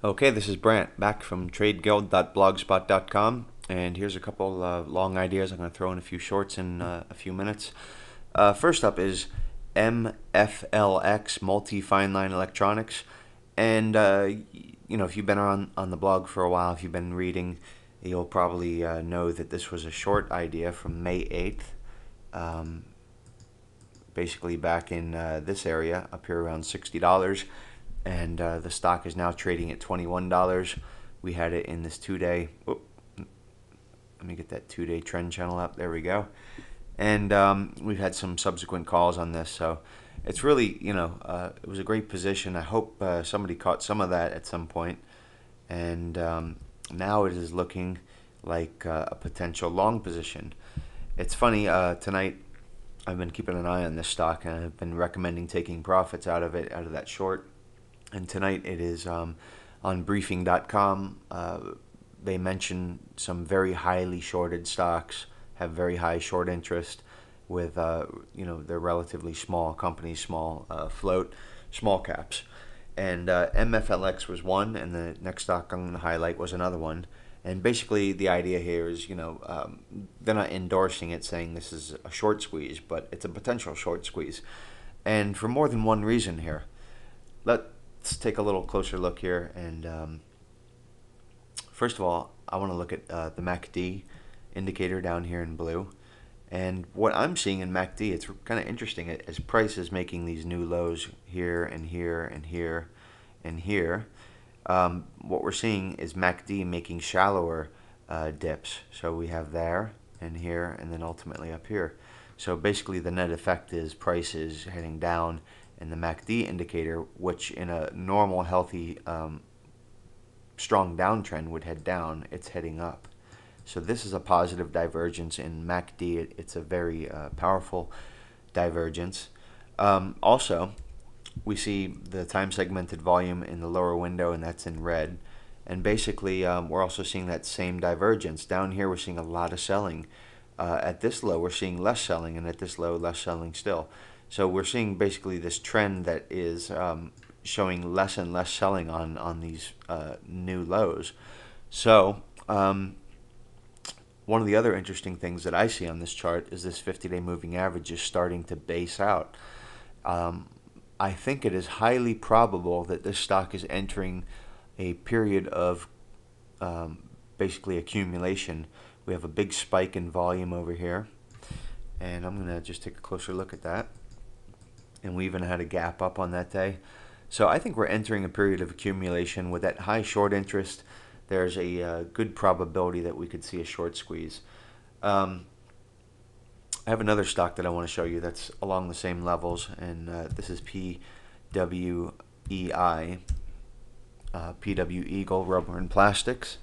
Okay, this is Brant back from tradeguild.blogspot.com, and here's a couple long ideas. I'm going to throw in a few shorts in a few minutes. First up is MFLX Multi-Fine Line Electronics, and if you've been on the blog for a while, if you've been reading, you'll probably know that this was a short idea from May 8th. Basically back in this area up here around $60, and the stock is now trading at $21. We had it in this 2-day. Let me get that 2-day trend channel up. There we go. And we've had some subsequent calls on this, so it's really, it was a great position. I hope somebody caught some of that at some point, and now it is looking like a potential long position. It's funny, tonight I've been keeping an eye on this stock, and I've been recommending taking profits out of it, out of that short. And tonight it is on briefing.com. They mention some very highly shorted stocks, have very high short interest with, they're relatively small companies, small float, small caps. And MFLX was one, and the next stock I'm going to highlight was another one. And basically, the idea here is, they're not endorsing it, saying this is a short squeeze, but it's a potential short squeeze. And for more than one reason here. Let's take a little closer look here. And first of all, I want to look at the MACD indicator down here in blue. And what I'm seeing in MACD, it's kind of interesting, as price is making these new lows here and here and here and here. What we're seeing is MACD making shallower dips. So we have there and here and then ultimately up here. So basically the net effect is price is heading down, and the MACD indicator, which in a normal, healthy, strong downtrend would head down, it's heading up. So this is a positive divergence in MACD. It's a very powerful divergence. Also, we see the time segmented volume in the lower window, and that's in red. And basically, we're also seeing that same divergence. Down here, we're seeing a lot of selling. At this low, we're seeing less selling, and at this low, less selling still. So we're seeing basically this trend that is showing less and less selling on these new lows. So one of the other interesting things that I see on this chart is this 50-day moving average is starting to base out. I think it is highly probable that this stock is entering a period of basically accumulation. We have a big spike in volume over here, and I'm going to just take a closer look at that. And we even had a gap up on that day. So I think we're entering a period of accumulation. With that high short interest, there's a good probability that we could see a short squeeze. I have another stock that I want to show you that's along the same levels, and this is PWEI, PWE Gold, Rubber, and Plastics.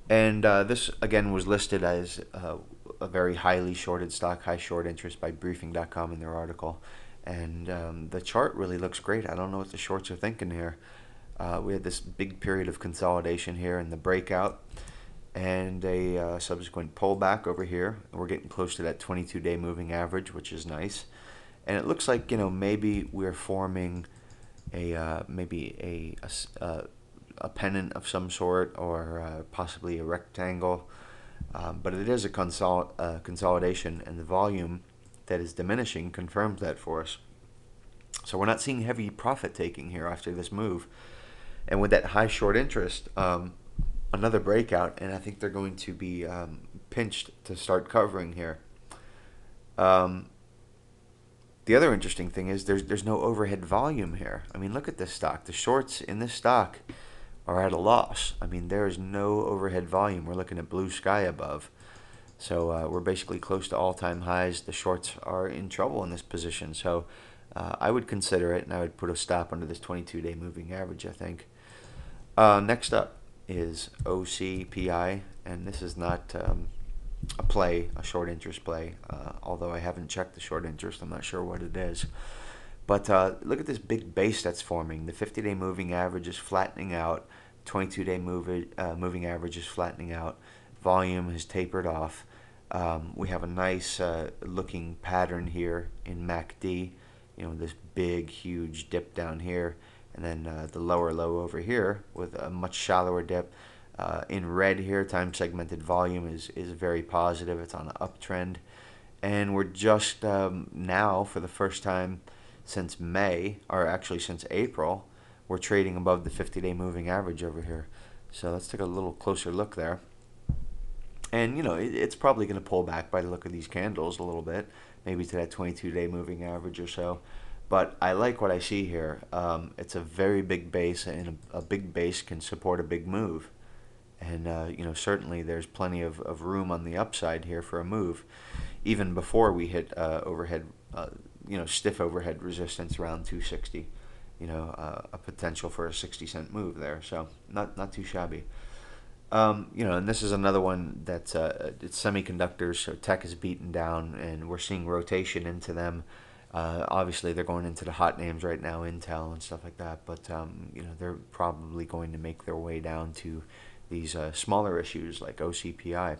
And this, again, was listed as a very highly shorted stock, high short interest by briefing.com in their article. And the chart really looks great. I don't know what the shorts are thinking here. We had this big period of consolidation here in the breakout, and a subsequent pullback over here. We're getting close to that 22-day moving average, which is nice. And it looks like, maybe we're forming a pennant of some sort, or possibly a rectangle. But it is a consolidation, and the volume that is diminishing confirms that for us. So we're not seeing heavy profit taking here after this move. And with that high short interest, another breakout, and I think they're going to be pinched to start covering here. The other interesting thing is there's no overhead volume here. I mean, look at this stock. The shorts in this stock are at a loss. I mean, there is no overhead volume. We're looking at blue sky above. So we're basically close to all-time highs. The shorts are in trouble in this position. So I would consider it, and I would put a stop under this 22-day moving average, I think. Next up is OCPI, and this is not a play, a short interest play, although I haven't checked the short interest. I'm not sure what it is. But look at this big base that's forming. The 50-day moving average is flattening out. 22-day moving average is flattening out. Volume has tapered off. We have a nice looking pattern here in MACD. This big, huge dip down here, and then the lower low over here with a much shallower dip. In red here, time segmented volume is very positive. It's on an uptrend, and we're just now, for the first time since May, or actually since April, we're trading above the 50-day moving average over here. So let's take a little closer look there. And it's probably going to pull back by the look of these candles a little bit, maybe to that 22-day moving average or so. But I like what I see here. It's a very big base, and a big base can support a big move. And certainly there's plenty of room on the upside here for a move, even before we hit overhead, stiff overhead resistance around 260. A potential for a 60-cent move there. So not too shabby. And this is another one that's it's semiconductors, so tech is beaten down, and we're seeing rotation into them. Obviously, they're going into the hot names right now, Intel and stuff like that, but they're probably going to make their way down to these smaller issues like OCPI.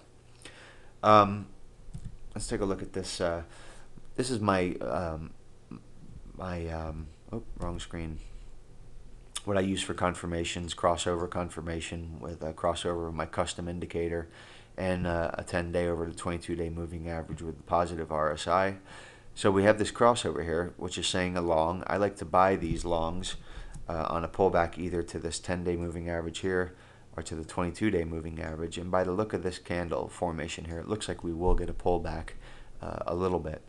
Let's take a look at this. This is my wrong screen. What I use for confirmations, crossover confirmation with a crossover of my custom indicator, and a 10-day over the 22-day moving average with the positive RSI. So we have this crossover here, which is saying a long. I like to buy these longs on a pullback either to this 10-day moving average here or to the 22-day moving average. And by the look of this candle formation here, it looks like we will get a pullback a little bit.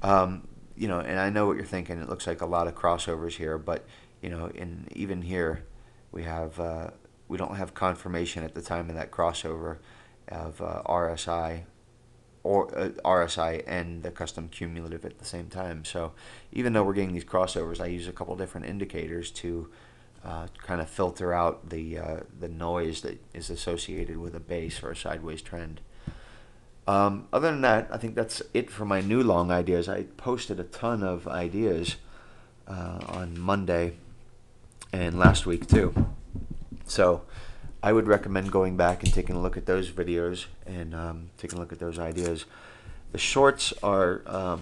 And I know what you're thinking. It looks like a lot of crossovers here, but even here, we don't have confirmation at the time of that crossover of RSI or RSI and the custom cumulative at the same time. So even though we're getting these crossovers, I use a couple different indicators to kind of filter out the noise that is associated with a base or a sideways trend. Other than that, I think that's it for my new long ideas. I posted a ton of ideas on Monday and last week too. So I would recommend going back and taking a look at those videos and taking a look at those ideas. The shorts are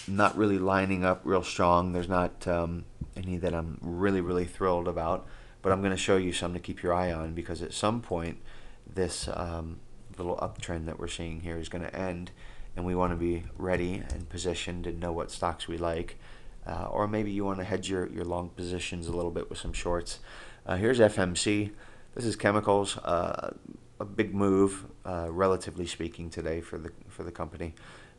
not really lining up real strong. There's not any that I'm really thrilled about, but I'm going to show you some to keep your eye on, because at some point this little uptrend that we're seeing here is going to end, and we want to be ready and positioned and know what stocks we like. Or maybe you want to hedge your long positions a little bit with some shorts. Here's FMC. This is chemicals. A big move, relatively speaking, today for the company.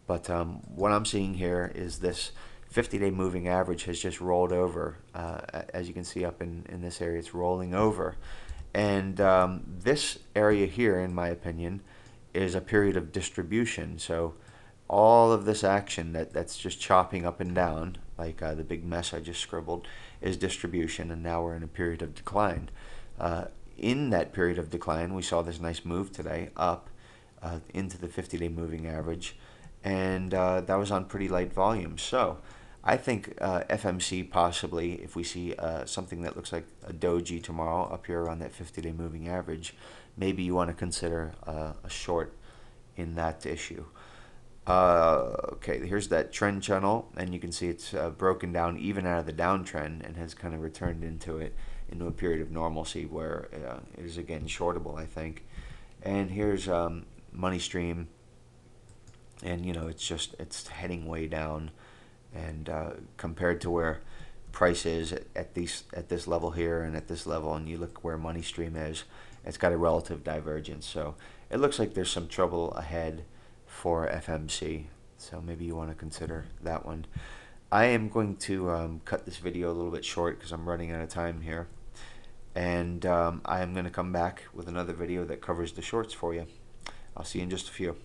But what I'm seeing here is this 50-day moving average has just rolled over. As you can see up in this area, it's rolling over. And this area here, in my opinion, is a period of distribution. So all of this action that's just chopping up and down, like the big mess I just scribbled, is distribution, and now we're in a period of decline. In that period of decline, we saw this nice move today up into the 50-day moving average, and that was on pretty light volume. So I think FMC possibly, if we see something that looks like a doji tomorrow up here around that 50-day moving average, maybe you want to consider a short in that issue. Okay, here's that trend channel, and you can see it's broken down even out of the downtrend and has kind of returned into a period of normalcy where it is again shortable, I think. And here's money stream, and it's heading way down, and compared to where price is at this level here and at this level, and you look where money stream is, it's got a relative divergence. So it looks like there's some trouble ahead for FMC, so maybe you want to consider that one. I am going to cut this video a little bit short because I'm running out of time here, and I am going to come back with another video that covers the shorts for you. I'll see you in just a few.